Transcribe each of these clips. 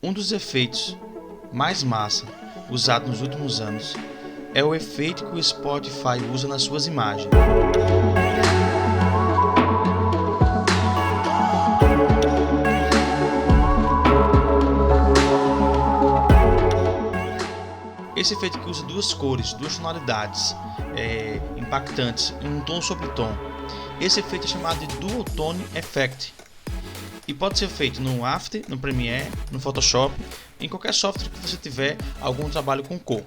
Um dos efeitos mais massa usado nos últimos anos é o efeito que o Spotify usa nas suas imagens. Esse efeito que usa duas cores, duas tonalidades impactantes em um tom sobre tom. Esse efeito é chamado de Dual Tone Effect e pode ser feito no After, no Premiere, no Photoshop, em qualquer software que você tiver algum trabalho com cor.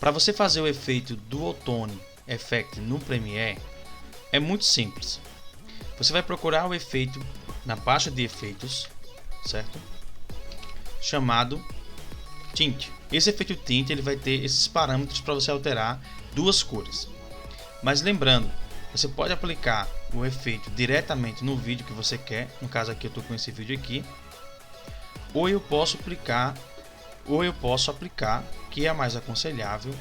Para você fazer o efeito Dual Tone Effect no Premiere, é muito simples. Você vai procurar o efeito na pasta de efeitos, certo? Chamado Tint. Esse efeito Tint ele vai ter esses parâmetros para você alterar duas cores. Mas lembrando, você pode aplicar o efeito diretamente no vídeo que você quer. No caso aqui eu estou com esse vídeo aqui. Ou eu posso aplicar, que é mais aconselhável,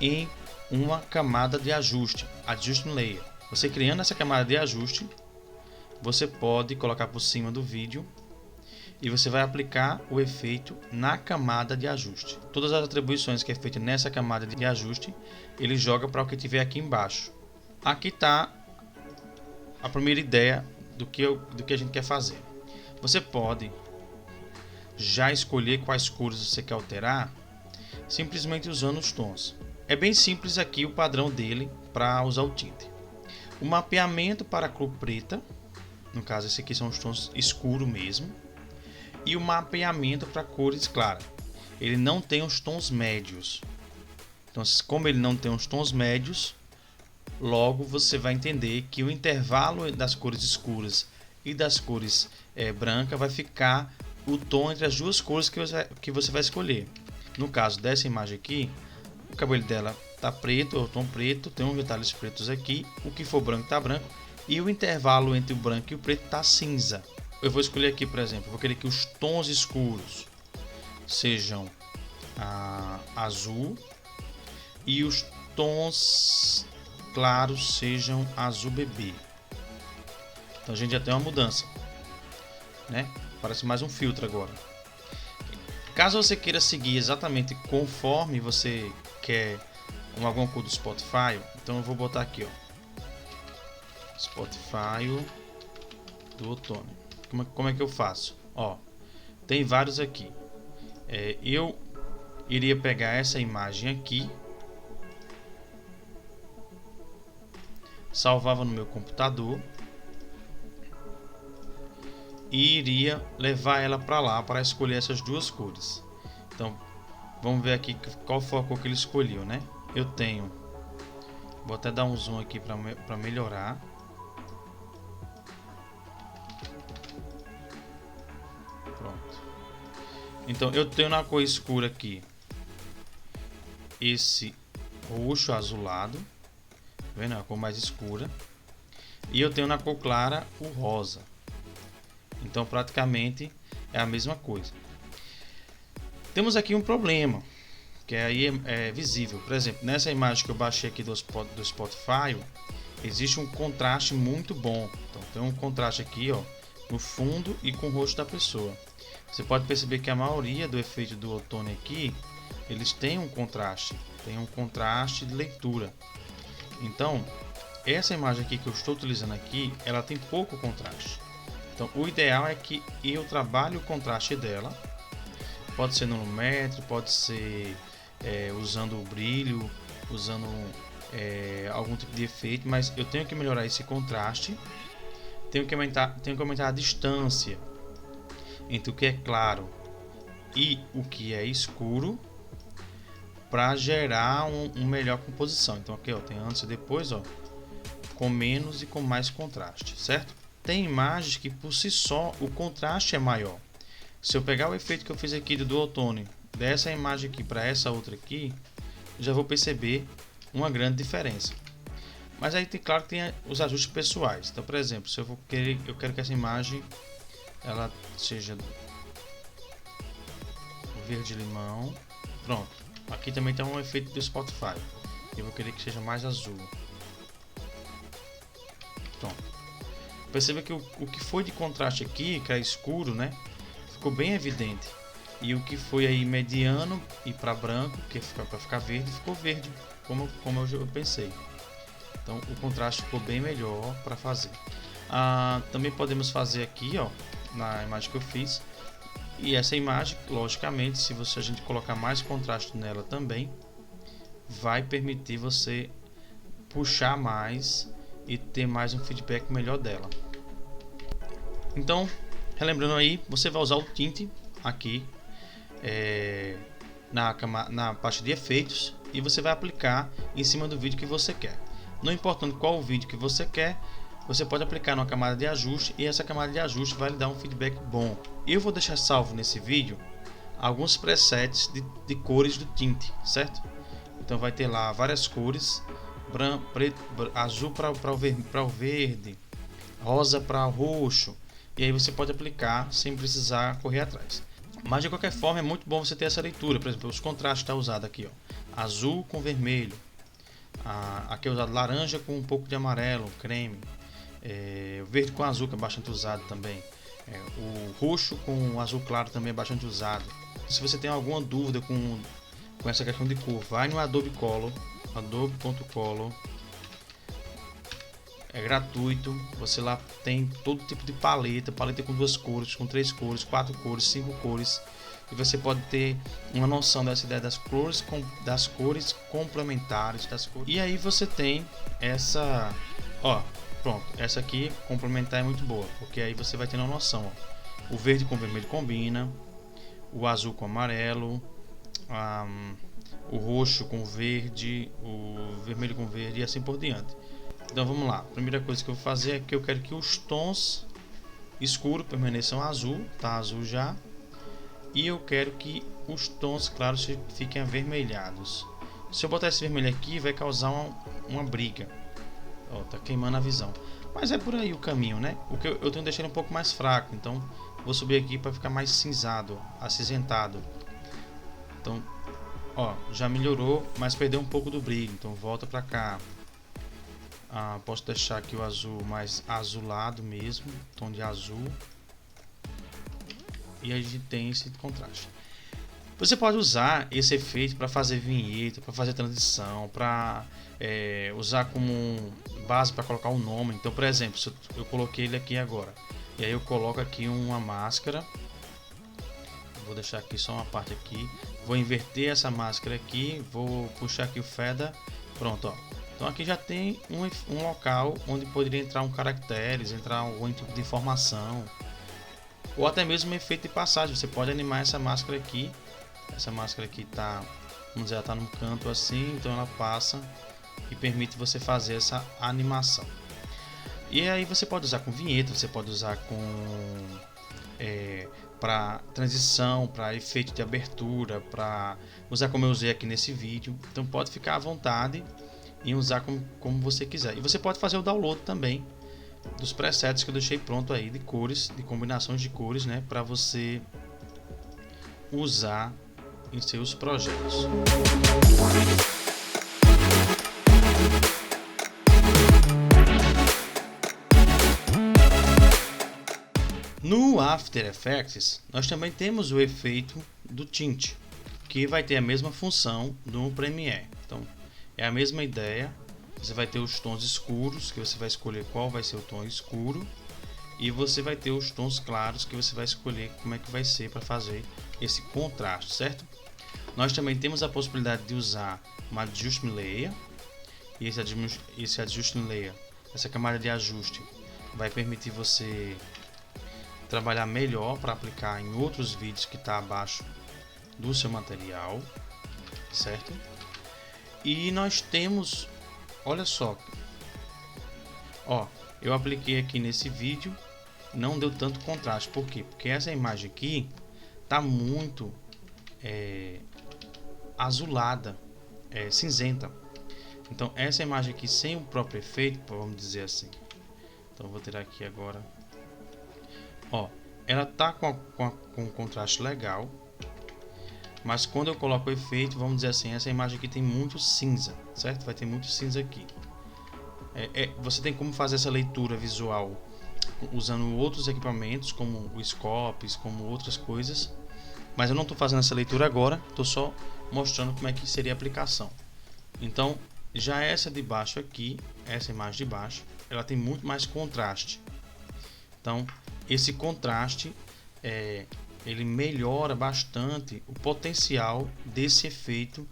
em uma camada de ajuste, Adjustment Layer. Você criando essa camada de ajuste, você pode colocar por cima do vídeo e você vai aplicar o efeito na camada de ajuste. Todas as atribuições que é feita nessa camada de ajuste, ele joga para o que tiver aqui embaixo. Aqui está a primeira ideia do que a gente quer fazer. Você pode já escolher quais cores você quer alterar, simplesmente usando os tons. É bem simples aqui o padrão dele para usar o tinte. O mapeamento para a cor preta, no caso esse aqui são os tons escuros mesmo, e o mapeamento para cores claras. Ele não tem os tons médios. Então, como ele não tem os tons médios, logo você vai entender que o intervalo das cores escuras e das cores brancas vai ficar o tom entre as duas cores que você vai escolher. No caso dessa imagem aqui, o cabelo dela está preto, é o tom preto, tem uns detalhes pretos aqui, o que for branco está branco, e o intervalo entre o branco e o preto está cinza. Eu vou escolher aqui, por exemplo, vou querer que os tons escuros sejam azul e os tons claros sejam azul bebê. Então a gente já tem uma mudança, né? Parece mais um filtro agora. Caso você queira seguir exatamente conforme você quer alguma cor do Spotify, então eu vou botar aqui, ó, Spotify do outono. Como é que eu faço? Ó, tem vários aqui. Eu iria pegar essa imagem aqui, salvava no meu computador e iria levar ela para lá para escolher essas duas cores. Então vamos ver aqui qual foi a cor que ele escolheu, né? Eu tenho, vou até dar um zoom aqui para melhorar. Pronto. Então eu tenho na cor escura aqui esse roxo azulado, tá vendo? É a cor mais escura. E eu tenho na cor clara o rosa. Então praticamente é a mesma coisa. Temos aqui um problema, que aí é visível. Por exemplo, nessa imagem que eu baixei aqui do Spotify, existe um contraste muito bom. Então tem um contraste aqui, ó, no fundo e com o rosto da pessoa. Você pode perceber que a maioria do efeito do outono aqui, eles têm um contraste, de leitura. Então essa imagem aqui que eu estou utilizando aqui, ela tem pouco contraste. Então o ideal é que eu trabalhe o contraste dela. Pode ser no lumetri, pode ser usando o brilho, usando algum tipo de efeito, mas eu tenho que melhorar esse contraste. Tenho que aumentar a distância entre o que é claro e o que é escuro para gerar uma melhor composição. Então aqui, ó, tem antes e depois, ó, com menos e com mais contraste, certo? Tem imagens que por si só o contraste é maior. Se eu pegar o efeito que eu fiz aqui do Dual Tone dessa imagem aqui para essa outra aqui, já vou perceber uma grande diferença. Mas aí tem, claro que tem os ajustes pessoais. Então, por exemplo, se eu quero que essa imagem ela seja verde limão, pronto. Aqui também tem um efeito do Spotify. Eu vou querer que seja mais azul. Pronto. Perceba que o que foi de contraste aqui, que é escuro, né, ficou bem evidente. E o que foi aí mediano e para branco, que fica para ficar verde, ficou verde, como eu pensei. Então o contraste ficou bem melhor para fazer. Também podemos fazer aqui, ó, na imagem que eu fiz. E essa imagem, logicamente, se a gente colocar mais contraste nela também, vai permitir você puxar mais e ter mais um feedback melhor dela. Então, relembrando aí, você vai usar o tint aqui na parte de efeitos e você vai aplicar em cima do vídeo que você quer. Não importando qual o vídeo que você quer, você pode aplicar numa camada de ajuste e essa camada de ajuste vai lhe dar um feedback bom. Eu vou deixar salvo nesse vídeo alguns presets de cores do tint, certo? Então vai ter lá várias cores, branco, preto, azul para o verde, rosa para o roxo, e aí você pode aplicar sem precisar correr atrás. Mas de qualquer forma é muito bom você ter essa leitura. Por exemplo, os contrastes está usado aqui, ó, azul com vermelho, aqui é usado laranja com um pouco de amarelo, creme, o verde com azul que é bastante usado também, o roxo com o azul claro também é bastante usado. Se você tem alguma dúvida com essa questão de cor, vai no Adobe Color, adobe.color, é gratuito. Você lá tem todo tipo de paleta com 2 cores, com 3 cores, 4 cores, 5 cores, e você pode ter uma noção dessa ideia das cores complementares das cores. E aí você tem essa, ó, pronto, essa aqui complementar é muito boa, porque aí você vai ter uma noção, ó, o verde com vermelho combina, o azul com amarelo, o roxo com verde, o vermelho com verde e assim por diante. Então vamos lá, a primeira coisa que eu vou fazer é que eu quero que os tons escuros permaneçam azul, tá azul já, e eu quero que os tons claros fiquem avermelhados. Se eu botar esse vermelho aqui vai causar uma briga, ó, tá queimando a visão, mas é por aí o caminho, né? O que eu tenho deixado um pouco mais fraco, então vou subir aqui para ficar mais cinzado, acinzentado. Então, ó, já melhorou, mas perdeu um pouco do brilho, então volta para cá. Posso deixar aqui o azul mais azulado mesmo, tom de azul, e a gente tem esse contraste. Você pode usar esse efeito para fazer vinheta, para fazer transição, para usar como base para colocar o nome. Então, por exemplo, se eu coloquei ele aqui agora, e aí eu coloco aqui uma máscara, vou deixar aqui só uma parte aqui, vou inverter essa máscara aqui, vou puxar aqui o feather, pronto, ó. Então aqui já tem um local onde poderia entrar caracteres, entrar algum tipo de informação, ou até mesmo um efeito de passagem. Você pode animar essa máscara aqui. Essa máscara aqui tá, vamos dizer, ela tá num canto assim, então ela passa e permite você fazer essa animação. E aí você pode usar com vinheta, você pode usar com para transição, para efeito de abertura, para usar como eu usei aqui nesse vídeo. Então pode ficar à vontade em usar como você quiser. E você pode fazer o download também dos presets que eu deixei pronto aí de cores, de combinações de cores, né, para você usar em seus projetos. No After Effects nós também temos o efeito do tint, que vai ter a mesma função no Premiere. Então é a mesma ideia, você vai ter os tons escuros, que você vai escolher qual vai ser o tom escuro, e você vai ter os tons claros, que você vai escolher como é que vai ser para fazer esse contraste, certo? Nós também temos a possibilidade de usar uma Adjustment Layer, e esse Adjustment Layer, essa camada de ajuste, vai permitir você trabalhar melhor para aplicar em outros vídeos que está abaixo do seu material, certo? E nós temos, olha só, ó, eu apliquei aqui nesse vídeo, não deu tanto contraste. Por quê? Porque essa imagem aqui tá muito azulada, cinzenta. Então essa imagem aqui sem o próprio efeito, vamos dizer assim. Então eu vou tirar aqui agora. Ó, ela tá com um contraste legal, Mas quando eu coloco o efeito, vamos dizer assim, essa imagem aqui tem muito cinza, certo? Vai ter muito cinza aqui. Você tem como fazer essa leitura visual usando outros equipamentos, como o Scopes, como outras coisas. Mas eu não estou fazendo essa leitura agora, estou só mostrando como é que seria a aplicação. Então, já essa de baixo aqui, essa imagem de baixo, ela tem muito mais contraste. Então, esse contraste ele melhora bastante o potencial desse efeito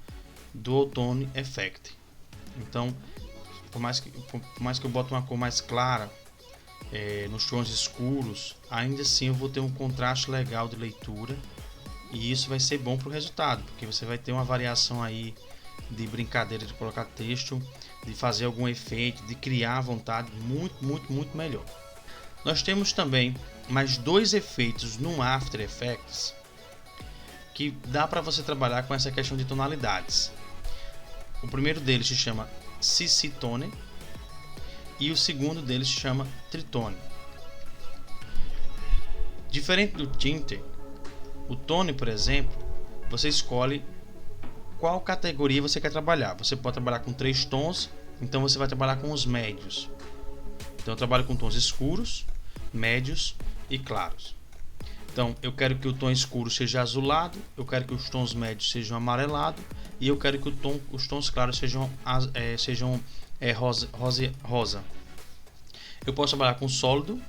do Autotune Effect. Então, por mais que eu bote uma cor mais clara nos tons escuros, ainda assim eu vou ter um contraste legal de leitura, e isso vai ser bom para o resultado, porque você vai ter uma variação aí de brincadeira de colocar texto, de fazer algum efeito, de criar à vontade, muito melhor. Nós temos também mais dois efeitos no After Effects que dá para você trabalhar com essa questão de tonalidades. O primeiro deles se chama CC Tone e o segundo deles se chama Tritone. Diferente do Tinte, o Tone, por exemplo, você escolhe qual categoria você quer trabalhar. Você pode trabalhar com 3 tons, então você vai trabalhar com os médios. Então eu trabalho com tons escuros, médios e claros. Então eu quero que o tom escuro seja azulado, eu quero que os tons médios sejam amarelado e eu quero que os tons claros sejam rosa. Eu posso trabalhar com sólido,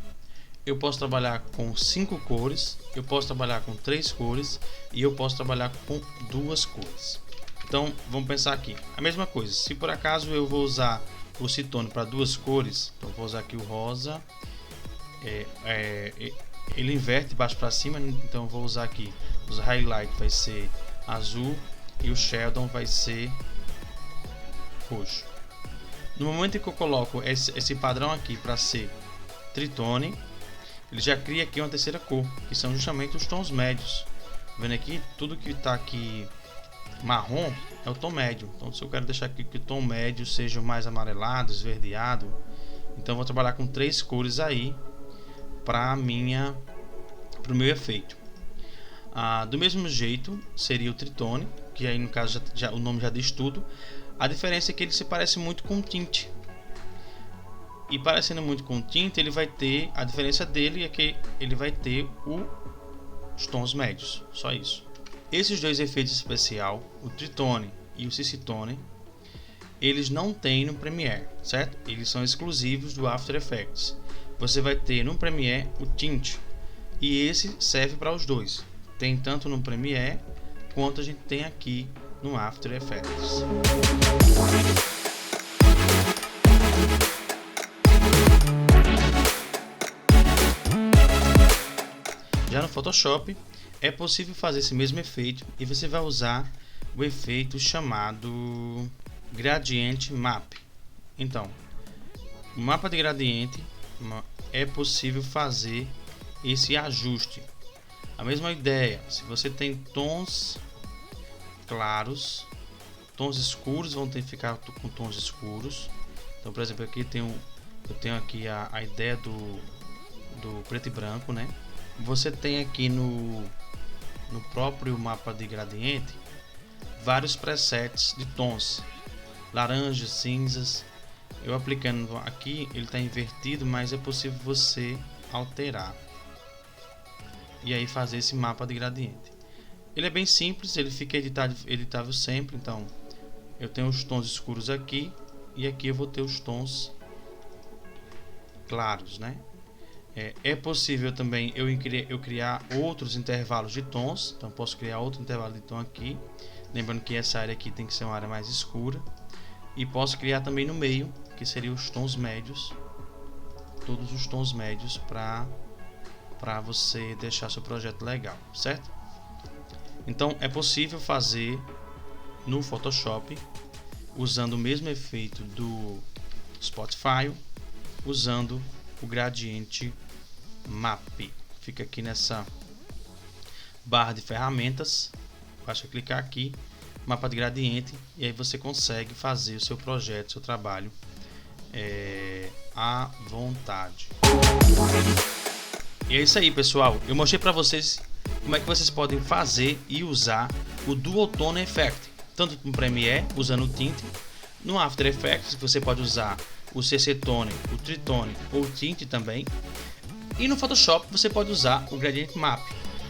eu posso trabalhar com 5 cores, eu posso trabalhar com 3 cores e eu posso trabalhar com 2 cores. Então vamos pensar aqui, a mesma coisa. Se por acaso eu vou usar o Citone para 2 cores, então vou usar aqui o rosa. Ele inverte de baixo para cima, então eu vou usar aqui os highlight vai ser azul e o Sheldon vai ser roxo. No momento em que eu coloco esse padrão aqui para ser Tritone, ele já cria aqui uma terceira cor, que são justamente os tons médios. Vendo aqui, tudo que está aqui marrom é o tom médio. Então se eu quero deixar aqui que o tom médio seja mais amarelado, esverdeado, então eu vou trabalhar com 3 cores aí para o meu efeito. Do mesmo jeito seria o Tritone, que aí no caso o nome já diz tudo. A diferença é que ele se parece muito com o Tint, e parecendo muito com o Tint, ele vai ter, a diferença dele é que ele vai ter os tons médios, só isso. Esses dois efeitos especial, o Tritone e o CC Tone, eles não tem no Premiere, certo? Eles são exclusivos do After Effects. Você vai ter no Premiere o Tint, e esse serve para os dois. Tem tanto no Premiere quanto a gente tem aqui no After Effects. Já no Photoshop é possível fazer esse mesmo efeito, e você vai usar o efeito chamado Gradient Map. Então, o mapa de gradiente é possível fazer esse ajuste. A mesma ideia, se você tem tons claros, tons escuros vão ter que ficar com tons escuros. Então, por exemplo, aqui eu tenho aqui a ideia do preto e branco, né? Você tem aqui no próprio mapa de gradiente vários presets de tons, laranjas, cinzas. Eu aplicando aqui, ele está invertido, mas é possível você alterar e aí fazer esse mapa de gradiente. Ele é bem simples, ele fica editável sempre. Então eu tenho os tons escuros aqui, e aqui eu vou ter os tons claros, né? É possível também eu criar outros intervalos de tons. Então posso criar outro intervalo de tom aqui, lembrando que essa área aqui tem que ser uma área mais escura. E posso criar também no meio, que seriam os tons médios, todos os tons médios para você deixar seu projeto legal, certo? Então é possível fazer no Photoshop usando o mesmo efeito do Spotify, usando o Gradient Map. Fica aqui nessa barra de ferramentas, basta clicar aqui, mapa de gradiente, e aí você consegue fazer o seu projeto, seu trabalho à vontade. E é isso aí, pessoal. Eu mostrei para vocês como é que vocês podem fazer e usar o Dual Tone Effect, tanto no Premiere usando o tint, no After Effects você pode usar o CC Tone, o Tritone ou o Tint também, e no Photoshop você pode usar o Gradient Map.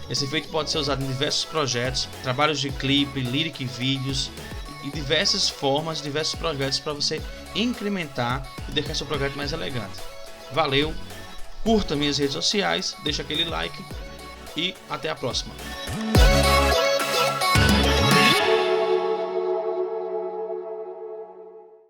Esse efeito pode ser usado em diversos projetos, trabalhos de clipe, lyric vídeos e diversas formas, diversos projetos para você incrementar e deixar seu projeto mais elegante. Valeu, curta minhas redes sociais, deixa aquele like e até a próxima.